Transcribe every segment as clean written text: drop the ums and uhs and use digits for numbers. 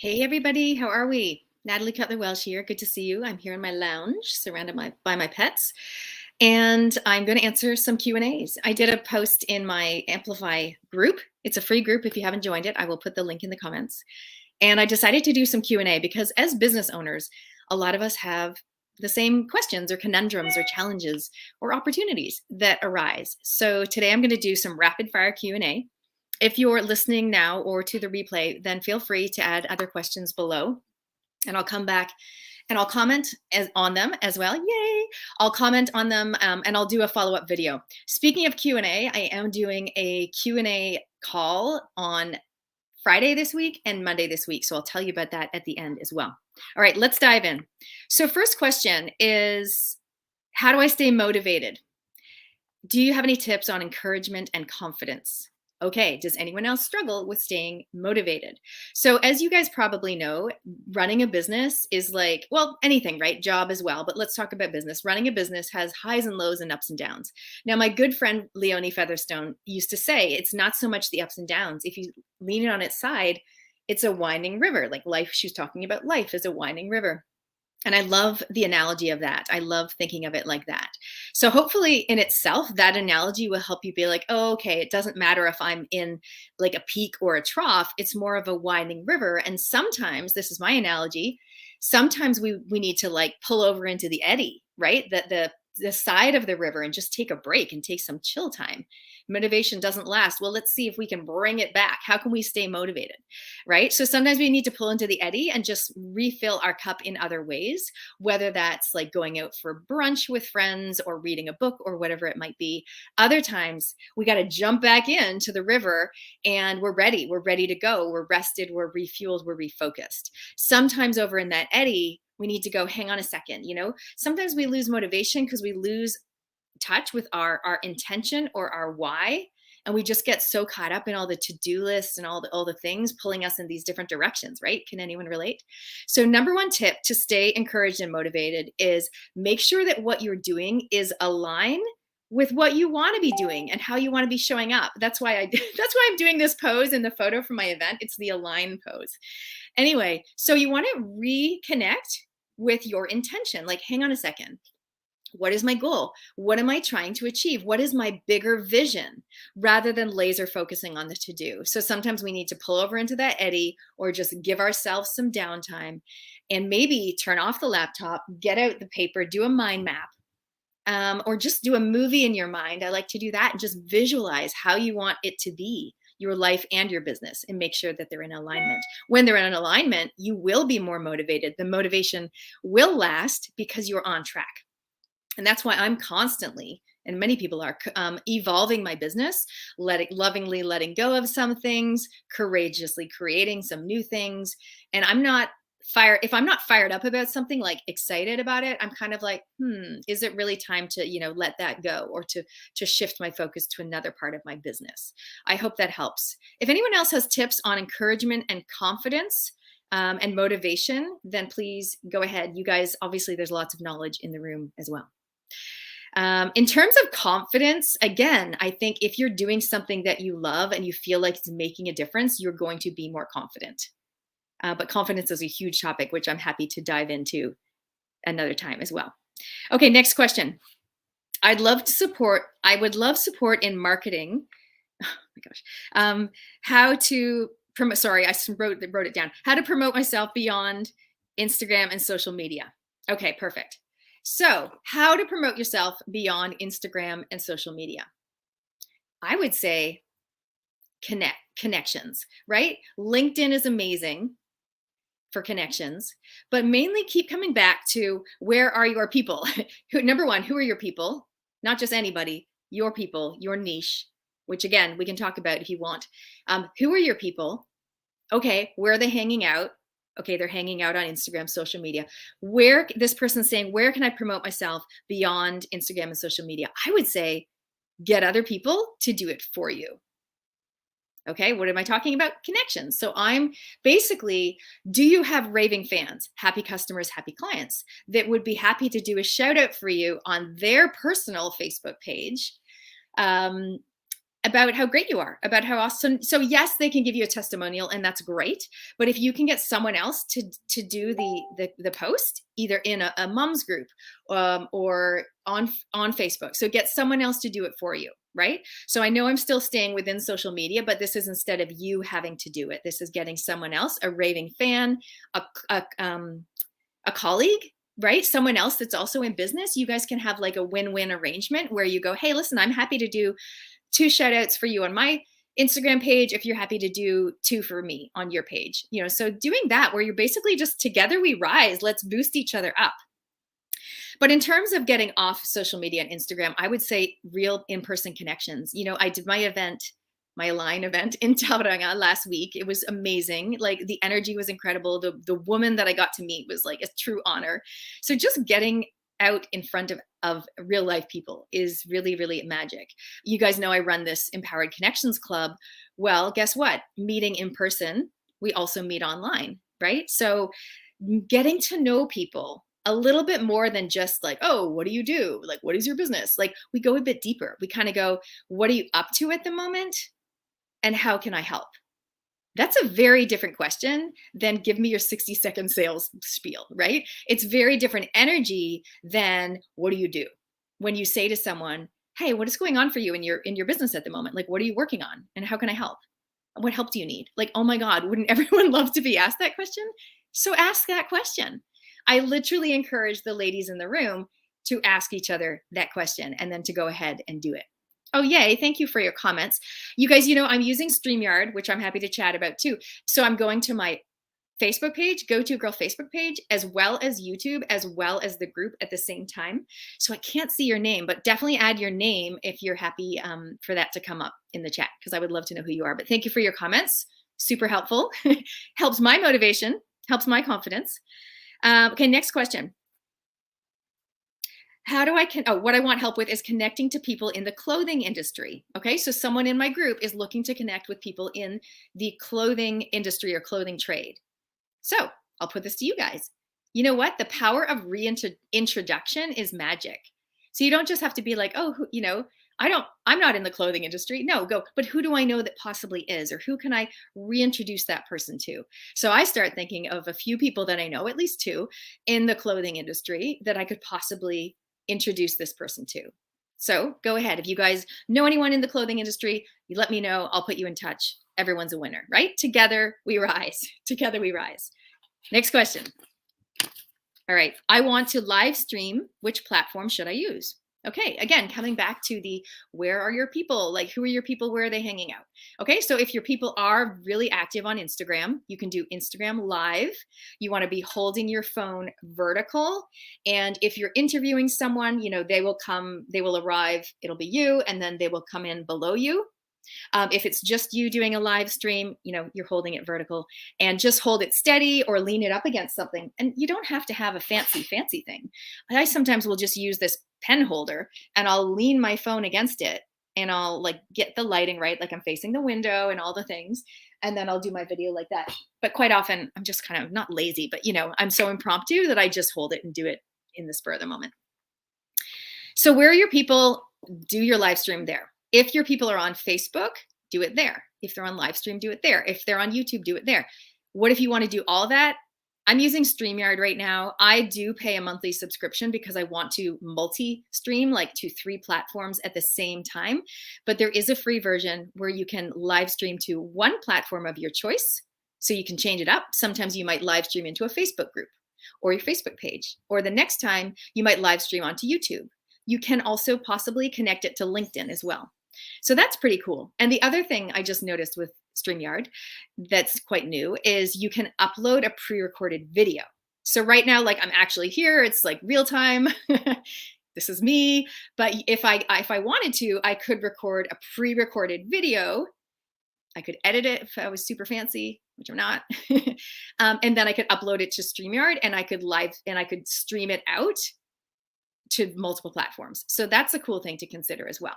Hey everybody, how are we? Natalie Cutler-Welsh here. Good to see you. I'm here in my lounge, surrounded by my pets, and I'm going to answer some Q&As. I did a post in my Amplify group. It's a free group. If you haven't joined it, I will put the link in the comments. And I decided to do some Q&A because as business owners, a lot of us have the same questions or conundrums or challenges or opportunities that arise. So today I'm going to do some rapid fire Q&A. If you're listening now or to the replay, then feel free to add other questions below, and I'll come back and I'll comment on them as well. Yay! I'll comment on them and I'll do a follow-up video. Speaking of Q&A, I am doing a Q&A call on Friday this week and Monday this week, so I'll tell you about that at the end as well. All right, let's dive in. So first question is, how do I stay motivated? Do you have any tips on encouragement and confidence? Okay, does anyone else struggle with staying motivated? So as you guys probably know, running a business is like, well, anything, right? Job as well, but let's talk about business. Running a business has highs and lows and ups and downs. Now, my good friend Leonie Featherstone used to say, it's not so much the ups and downs. If you lean it on its side, it's a winding river. Like life, she was talking about life as a winding river. And I love the analogy of that. I love thinking of it like that. So hopefully in itself, that analogy will help you be like, oh, okay, it doesn't matter if I'm in like a peak or a trough. It's more of a winding river. And sometimes, this is my analogy, sometimes we need to like pull over into the eddy, right? The side of the river and just take a break and take some chill time. Motivation doesn't last. Well, let's see if we can bring it back. How can we stay motivated, right? So sometimes we need to pull into the eddy and just refill our cup in other ways, whether that's like going out for brunch with friends or reading a book or whatever it might be. Other times we got to jump back into the river and we're ready. We're ready to go. We're rested. We're refueled. We're refocused. Sometimes over in that eddy, we need to go, hang on a second. Sometimes we lose motivation because we lose touch with our intention or our why, and we just get so caught up in all the to-do lists and all the things pulling us in these different directions, right? Can anyone relate? So number one tip to stay encouraged and motivated is make sure that what you're doing is aligned with what you want to be doing and how you want to be showing up. That's why I'm doing this pose in the photo from my event. It's the align pose. Anyway, so you want to reconnect with your intention. Like, hang on a second. What is my goal? What am I trying to achieve? What is my bigger vision, rather than laser focusing on the to-do? So sometimes we need to pull over into that eddy or just give ourselves some downtime and maybe turn off the laptop, get out the paper, do a mind map, or just do a movie in your mind. I like to do that and just visualize how you want it to be, your life and your business, and make sure that they're in alignment. When they're in alignment, you will be more motivated. The motivation will last because you're on track. And that's why I'm constantly, and many people are, evolving my business, lovingly letting go of some things, courageously creating some new things. And if I'm not fired up about something, like excited about it, I'm kind of like, is it really time to, let that go, or to shift my focus to another part of my business? I hope that helps. If anyone else has tips on encouragement and confidence, and motivation, then please go ahead. You guys, obviously there's lots of knowledge in the room as well. In terms of confidence, again, I think if you're doing something that you love and you feel like it's making a difference, you're going to be more confident. But confidence is a huge topic, which I'm happy to dive into another time as well. Okay, next question. I would love support in marketing. Oh my gosh. How to promote, sorry, I wrote it down. How to promote myself beyond Instagram and social media. Okay, perfect. So how to promote yourself beyond Instagram and social media? I would say connections, right? LinkedIn is amazing for connections, but mainly keep coming back to, where are your people? Number one, who are your people? Not just anybody, your people, your niche, which again, we can talk about if you want. Who are your people? Okay, where are they hanging out? Okay, they're hanging out on Instagram, social media. Where this person's saying, where can I promote myself beyond Instagram and social media? I would say, get other people to do it for you. Okay, what am I talking about? Connections. So I'm basically, do you have raving fans, happy customers, happy clients that would be happy to do a shout out for you on their personal Facebook page? about how great you are, about how awesome. So yes, they can give you a testimonial, and that's great. But if you can get someone else to do the post, either in a mom's group, or on Facebook, so get someone else to do it for you, right? So I know I'm still staying within social media, but this is instead of you having to do it. This is getting someone else, a raving fan, a colleague, right? Someone else that's also in business. You guys can have like a win-win arrangement where you go, hey, listen, I'm happy to do 2 shout outs for you on my Instagram page if you're happy to do 2 for me on your page. So doing that where you're basically just together we rise, let's boost each other up. But in terms of getting off social media and Instagram, I would say real in-person connections. I did my event, my Align event in Tauranga last week. It was amazing. Like the energy was incredible. The woman that I got to meet was like a true honor. So just getting out in front of real life people is really, really magic. You guys know I run this Empowered Connections Club. Well, guess what? Meeting in person, we also meet online, right? So getting to know people a little bit more than just like, oh, what do you do? Like, what is your business? Like, we go a bit deeper. We kind of go, what are you up to at the moment? And how can I help? That's a very different question than give me your 60-second sales spiel, right? It's very different energy than what do you do? When you say to someone, hey, what is going on for you in your business at the moment? Like, what are you working on? And how can I help? What help do you need? Like, oh my God, wouldn't everyone love to be asked that question? So ask that question. I literally encourage the ladies in the room to ask each other that question and then to go ahead and do it. Oh, yay. Thank you for your comments. You guys, I'm using StreamYard, which I'm happy to chat about too. So I'm going to my Facebook page, Go To Girl Facebook page, as well as YouTube, as well as the group at the same time. So I can't see your name, but definitely add your name if you're happy for that to come up in the chat, because I would love to know who you are. But thank you for your comments. Super helpful. Helps my motivation, helps my confidence. Okay, next question. What I want help with is connecting to people in the clothing industry. Okay, so someone in my group is looking to connect with people in the clothing industry or clothing trade. So I'll put this to you guys. You know what? The power of reintroduction is magic. So you don't just have to be like, oh, I'm not in the clothing industry. No, go, but who do I know that possibly is, or who can I reintroduce that person to? So I start thinking of a few people that I know, at least 2, in the clothing industry that I could possibly introduce this person to. So go ahead. If you guys know anyone in the clothing industry, you let me know. I'll put you in touch. Everyone's a winner, right? Together we rise. Together we rise. Next question. All right. I want to live stream. Which platform should I use? Okay, again, coming back to the where are your people? Like, who are your people? Where are they hanging out? Okay, so if your people are really active on Instagram, you can do Instagram Live. You want to be holding your phone vertical. And if you're interviewing someone, they will arrive, it'll be you, and then they will come in below you. If it's just you doing a live stream, you're holding it vertical, and just hold it steady or lean it up against something. And you don't have to have a fancy thing. I sometimes will just use this pen holder and I'll lean my phone against it and I'll like get the lighting right, like I'm facing the window and all the things. And then I'll do my video like that. But quite often I'm just kind of not lazy, but I'm so impromptu that I just hold it and do it in the spur of the moment. So where are your people? Do your live stream there. If your people are on Facebook, do it there. If they're on live stream, do it there. If they're on YouTube, do it there. What if you want to do all that? I'm using StreamYard right now. I do pay a monthly subscription because I want to multi-stream like to 3 platforms at the same time. But there is a free version where you can live stream to one platform of your choice. So you can change it up. Sometimes you might live stream into a Facebook group or your Facebook page. Or the next time you might live stream onto YouTube. You can also possibly connect it to LinkedIn as well. So that's pretty cool. And the other thing I just noticed with StreamYard that's quite new is you can upload a pre-recorded video. So right now, like I'm actually here, it's like real time. This is me. But if I wanted to, I could record a pre-recorded video. I could edit it if I was super fancy, which I'm not. And then I could upload it to StreamYard and I could stream it out to multiple platforms. So that's a cool thing to consider as well.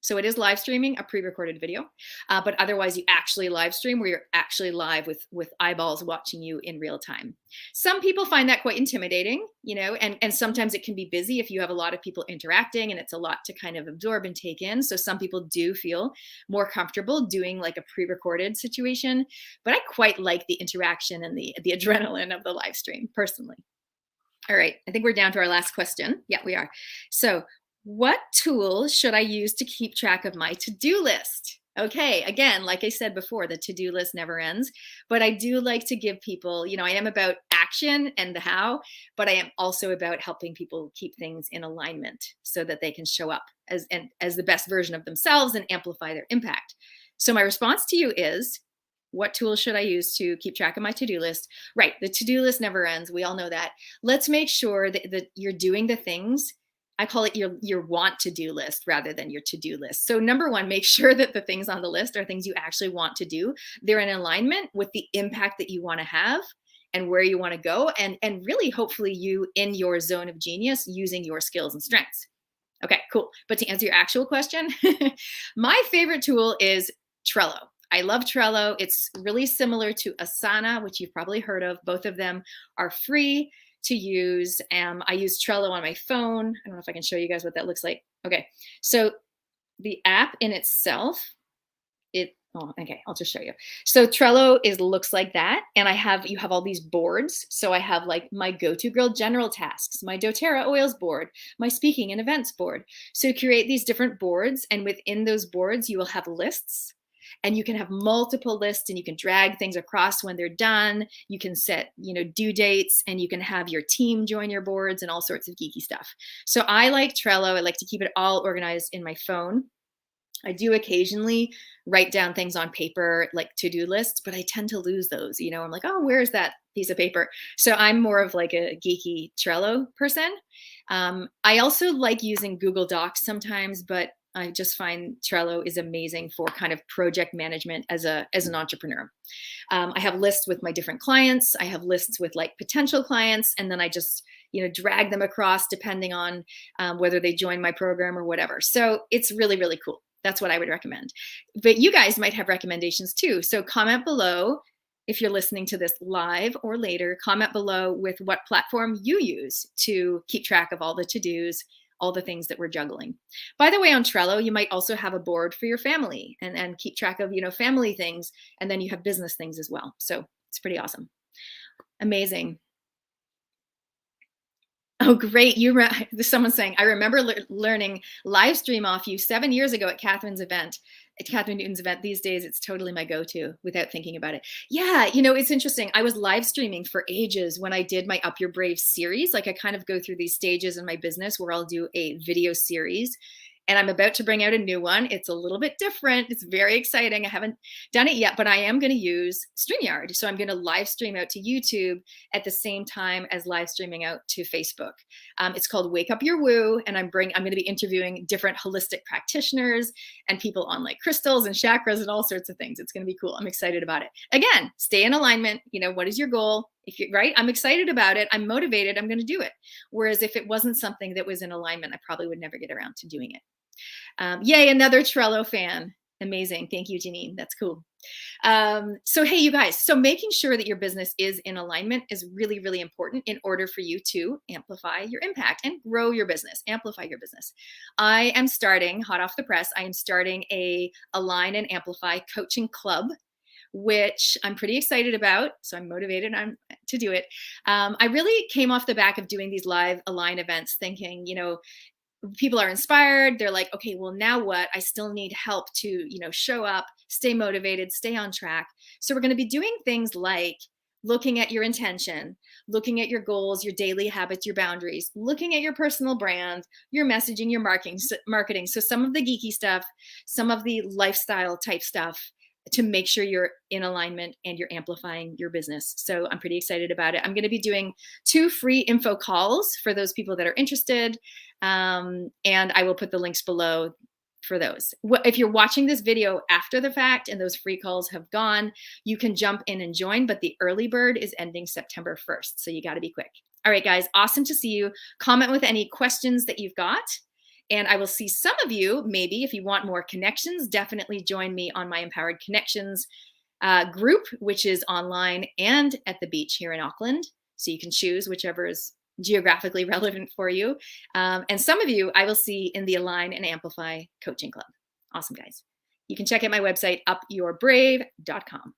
So it is live streaming, a pre-recorded video, but otherwise you actually live stream where you're actually live with eyeballs watching you in real time. Some people find that quite intimidating, and sometimes it can be busy if you have a lot of people interacting and it's a lot to kind of absorb and take in. So some people do feel more comfortable doing like a pre-recorded situation, but I quite like the interaction and the adrenaline of the live stream personally. All right, I think we're down to our last question. Yeah, we are. So, what tools should I use to keep track of my to-do list? Okay, again, like I said before, the to-do list never ends, but I do like to give people, I am about action and the how, but I am also about helping people keep things in alignment so that they can show up as the best version of themselves and amplify their impact. So my response to you is, what tools should I use to keep track of my to-do list? Right, the to-do list never ends. We all know that. Let's make sure that you're doing the things. I call it your want to-do list rather than your to-do list. So number one, make sure that the things on the list are things you actually want to do. They're in alignment with the impact that you want to have and where you want to go, and really hopefully you in your zone of genius using your skills and strengths. Okay, cool. But to answer your actual question, my favorite tool is Trello. I love Trello. It's really similar to Asana, which you've probably heard of. Both of them are free to use. I use Trello on my phone. I don't know if I can show you guys what that looks like. Okay, so the app in itself, I'll just show you. So Trello looks like that, and you have all these boards. So I have like my Go-To Girl general tasks, my doTERRA oils board, my speaking and events board. So create these different boards, and within those boards, you will have lists. And you can have multiple lists and you can drag things across when they're done. You can set, due dates, and you can have your team join your boards and all sorts of geeky stuff. So I like Trello. I like to keep it all organized in my phone. I do occasionally write down things on paper, like to-do lists, but I tend to lose those. I'm like, oh, where's that piece of paper? So I'm more of like a geeky Trello person. I also like using Google Docs sometimes, but I just find Trello is amazing for kind of project management as an entrepreneur. I have lists with my different clients. I have lists with like potential clients, and then I just drag them across depending on whether they join my program or whatever. So it's really, really cool. That's what I would recommend. But you guys might have recommendations too. So comment below if you're listening to this live or later. Comment below with what platform you use to keep track of all the to-dos, all the things that we're juggling. By the way, on Trello, you might also have a board for your family and keep track of, family things. And then you have business things as well. So it's pretty awesome. Amazing. Oh, great. Someone's saying, I remember learning live stream off you 7 years ago at Catherine Newton's event. These days, it's totally my go-to without thinking about it. Yeah, it's interesting. I was live streaming for ages when I did my Up Your Brave series. Like I kind of go through these stages in my business where I'll do a video series. And I'm about to bring out a new one. It's a little bit different. It's very exciting. I haven't done it yet, but I am going to use StreamYard. So I'm going to live stream out to YouTube at the same time as live streaming out to Facebook. It's called Wake Up Your Woo. And I'm going to be interviewing different holistic practitioners and people on like crystals and chakras and all sorts of things. It's going to be cool. I'm excited about it. Again, stay in alignment. What is your goal? If you're right, I'm excited about it. I'm motivated. I'm going to do it. Whereas if it wasn't something that was in alignment, I probably would never get around to doing it. Yay, another Trello fan. Amazing. Thank you, Janine. That's cool. So hey, you guys, so making sure that your business is in alignment is really, really important in order for you to amplify your impact and grow your business, amplify your business. I am starting, hot off the press, I am starting a Align and Amplify coaching club, which I'm pretty excited about. So I'm motivated to do it. I really came off the back of doing these live Align events thinking, people are inspired. They're like, okay, well, now what? I still need help to, show up, stay motivated, stay on track. So we're going to be doing things like looking at your intention, looking at your goals, your daily habits, your boundaries, looking at your personal brand, your messaging, your marketing. So some of the geeky stuff, some of the lifestyle type stuff, to make sure you're in alignment and you're amplifying your business. So I'm pretty excited about it. I'm going to be doing 2 free info calls for those people that are interested. And I will put the links below for those. If you're watching this video after the fact and those free calls have gone, you can jump in and join, but the early bird is ending September 1st. So you got to be quick. All right, guys, awesome to see you. Comment with any questions that you've got. And I will see some of you, maybe if you want more connections, definitely join me on my Empowered Connections group, which is online and at the beach here in Auckland. So you can choose whichever is geographically relevant for you. And some of you I will see in the Align and Amplify Coaching Club. Awesome, guys. You can check out my website, upyourbrave.com.